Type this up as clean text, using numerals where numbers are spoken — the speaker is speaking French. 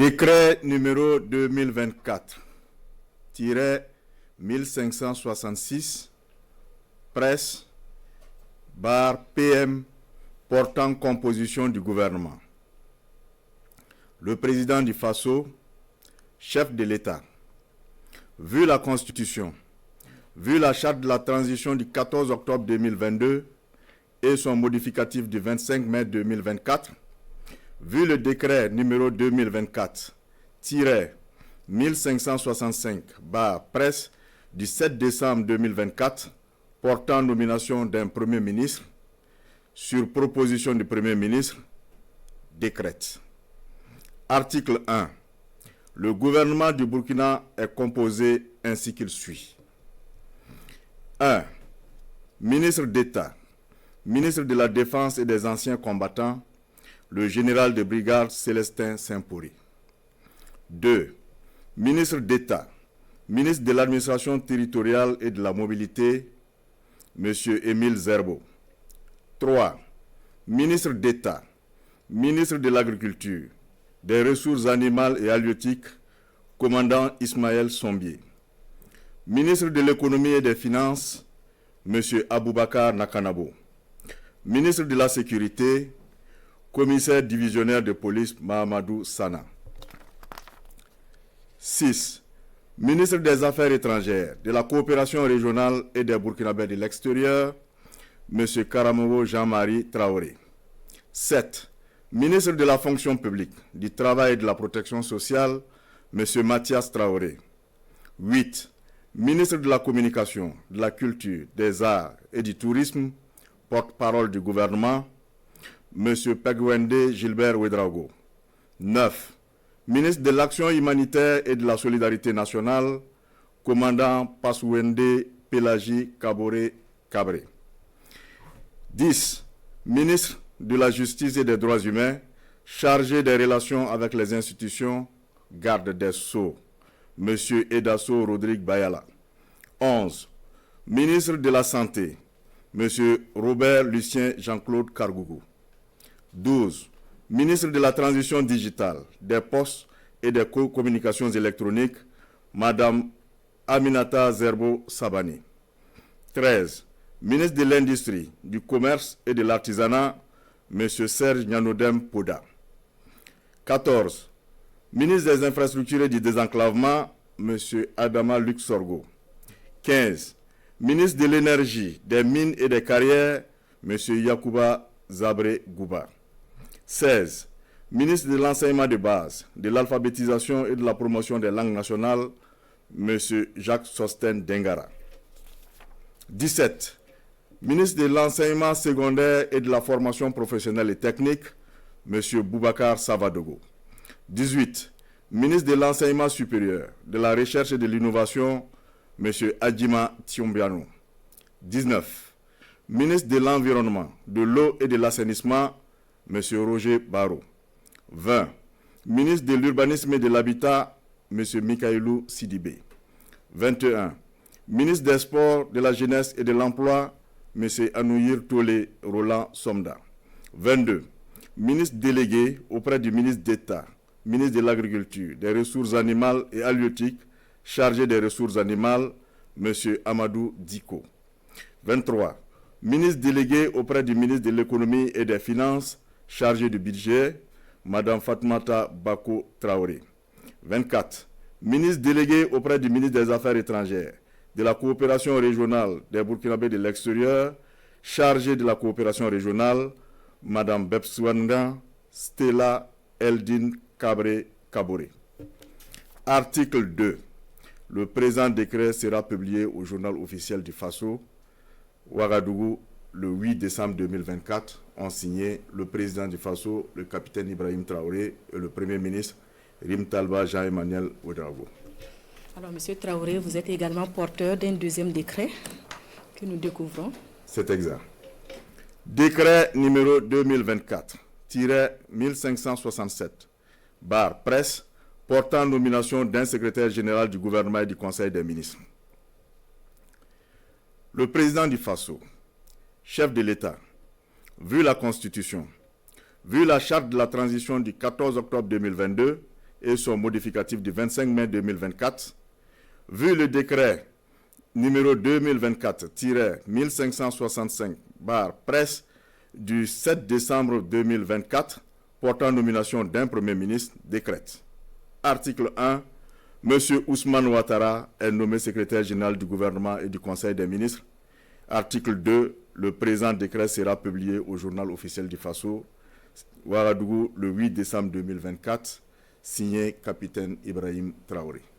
Décret numéro 2024-1566, presse, PM, portant composition du gouvernement. Le président du Faso, chef de l'État, vu la Constitution, vu la charte de la transition du 14 octobre 2022 et son modificatif du 25 mai 2024, vu le décret numéro 2024-1565, presse du 7 décembre 2024, portant nomination d'un Premier ministre, sur proposition du Premier ministre, décrète. Article 1. Le gouvernement du Burkina est composé ainsi qu'il suit. 1. Ministre d'État, ministre de la Défense et des Anciens Combattants, le général de brigade Célestin Saint-Pourri. 2. Ministre d'État, ministre de l'Administration territoriale et de la Mobilité, M. Émile Zerbo. 3. Ministre d'État, ministre de l'Agriculture, des Ressources animales et halieutiques, commandant Ismaël Sombier. Ministre de l'Économie et des Finances, M. Aboubakar Nakanabo. Ministre de la Sécurité, commissaire divisionnaire de police Mahamadou Sana. 6. Ministre des Affaires étrangères, de la coopération régionale et des Burkinabés de l'extérieur, M. Karamogo Jean-Marie Traoré. 7. Ministre de la fonction publique, du travail et de la protection sociale, M. Mathias Traoré. 8. Ministre de la communication, de la culture, des arts et du tourisme, porte-parole du gouvernement, M. Pegwende Gilbert Ouedraogo. 9. Ministre de l'Action humanitaire et de la solidarité nationale, commandant Paswende Pelagi Kabore Kabré. 10. Ministre de la Justice et des Droits humains, chargé des relations avec les institutions, garde des Sceaux, M. Edasso Rodrigue Bayala. 11. Ministre de la Santé, M. Robert Lucien Jean-Claude Kargougou. 12. Ministre de la Transition digitale, des Postes et des Communications électroniques, Mme Aminata Zerbo Sabani. 13. Ministre de l'Industrie, du Commerce et de l'Artisanat, M. Serge Nyanodem Poda. 14. Ministre des Infrastructures et du Désenclavement, M. Adama Luxorgo. 15. Ministre de l'Énergie, des Mines et des Carrières, M. Yacouba Zabré Gouba. 16. Ministre de l'Enseignement de base, de l'Alphabétisation et de la Promotion des langues nationales, M. Jacques Sosten Dengara. 17. Ministre de l'Enseignement secondaire et de la Formation professionnelle et technique, M. Boubacar Savadogo. 18. Ministre de l'Enseignement supérieur, de la Recherche et de l'Innovation, M. Adjima Tiombiano. 19. Ministre de l'Environnement, de l'Eau et de l'Assainissement, M. Roger Barreau. 20. Ministre de l'Urbanisme et de l'Habitat, M. Mikailou Sidibé. 21. Ministre des Sports, de la Jeunesse et de l'Emploi, M. Anouyir Tolé Roland Somda. 22. Ministre délégué auprès du ministre d'État, ministre de l'Agriculture, des Ressources animales et halieutiques, chargé des ressources animales, M. Amadou Diko. 23. Ministre délégué auprès du ministre de l'Économie et des Finances, chargé du budget, Mme Fatmata Bako Traoré. 24. Ministre délégué auprès du ministre des Affaires étrangères, de la coopération régionale des Burkinabés de l'extérieur, chargé de la coopération régionale, Mme Bepswanda Stella Eldin Kabré Kaboré. Article 2. Le présent décret sera publié au journal officiel du Faso, Ouagadougou, le 8 décembre 2024, ont signé le président du Faso, le capitaine Ibrahim Traoré, et le premier ministre Rim Talba Jean-Emmanuel Ouedraogo. Alors, M. Traoré, vous êtes également porteur d'un deuxième décret que nous découvrons. C'est exact. Décret numéro 2024-1567, presse, portant nomination d'un secrétaire général du gouvernement et du Conseil des ministres. Le président du Faso, chef de l'État, vu la Constitution, vu la charte de la transition du 14 octobre 2022 et son modificatif du 25 mai 2024, vu le décret numéro 2024-1565/presse du 7 décembre 2024 portant nomination d'un Premier ministre, décrète. Article 1. M. Ousmane Ouattara est nommé secrétaire général du gouvernement et du Conseil des ministres. Article 2. Le présent décret sera publié au journal officiel du Faso, Ouagadougou, le 8 décembre 2024, signé Capitaine Ibrahim Traoré.